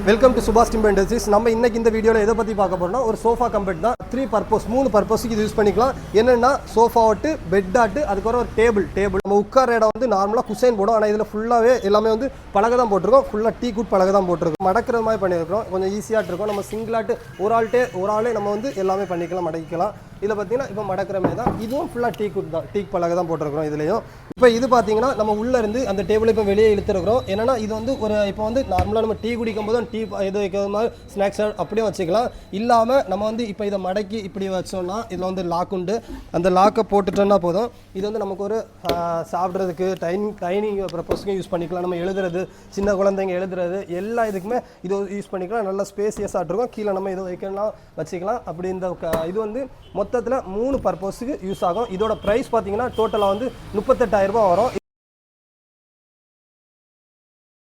Welcome to சுபாஷ் timber industries. நம்ம இன்னைக்கு இந்த வீடியோவில் எதை பற்றி பார்க்க போறோம்னா ஒரு சோஃபா கம்பெனி தான். 3 பர்பஸ் 3 பர்பஸுக்கு இது யூஸ் பண்ணிக்கலாம். என்னென்னா சோஃபா ஆட்டு, பெட் ஆட்டு, அதுக்கப்புறம் ஒரு டேபிள் நம்ம உட்கார இடம் வந்து நார்மலாக குஷன் போடும். ஆனால் இதில் ஃபுல்லாகவே எல்லாமே வந்து பலகை தான் போட்டிருக்கோம். ஃபுல்லாக டீ குட் பலகை தான் போட்டிருக்கோம். மடக்கிற மாதிரி பண்ணியிருக்கிறோம். கொஞ்சம் ஈஸியாக இருக்கும். நம்ம சிங்கிளாட்டு ஒரு ஆளே நம்ம வந்து எல்லாமே பண்ணிக்கலாம், மடக்கிக்கலாம். இதில் பார்த்தீங்கன்னா இப்போ மடக்கிற மாதிரி தான். இதுவும் ஃபுல்லாக டீ குட் தான், டீ பலகை தான் போட்டிருக்கிறோம் இதுலேயும். இப்போ இது பார்த்தீங்கன்னா நம்ம உள்ளே இருந்து அந்த டேபிள் இப்போ வெளியே இழுத்துருக்கிறோம். ஏன்னா இது வந்து ஒரு இப்போ வந்து நார்மலாக நம்ம டீ குடிக்கும் போதும் டீ இது வைக்கிற மாதிரி ஸ்நாக்ஸ் அப்படியே வச்சுக்கலாம். இல்லாமல் நம்ம வந்து இப்போ இதை மடக்கி இப்படி வச்சோம்னா இதில் வந்து லாக் உண்டு. அந்த லாக்கை போட்டுட்டோன்னா போதும். இது வந்து நமக்கு ஒரு சாப்பிட்றதுக்கு டைனிங் பர்பஸ்க்கும் யூஸ் பண்ணிக்கலாம். நம்ம எழுதுறது, சின்ன குழந்தைங்க எழுதுறது எல்லா இதுக்குமே இது யூஸ் பண்ணிக்கலாம். நல்லா ஸ்பேசியஸாக இருக்கும். கீழே நம்ம இதை வைக்கலாம், வச்சுக்கலாம். அப்படி இந்த இது வந்து மொத்தத்தில் 3 பர்பஸுக்கு யூஸ் ஆகும். இதோட ப்ரைஸ் பார்த்தீங்கன்னா டோட்டலாக வந்து 38,000 ரூபா வரும்.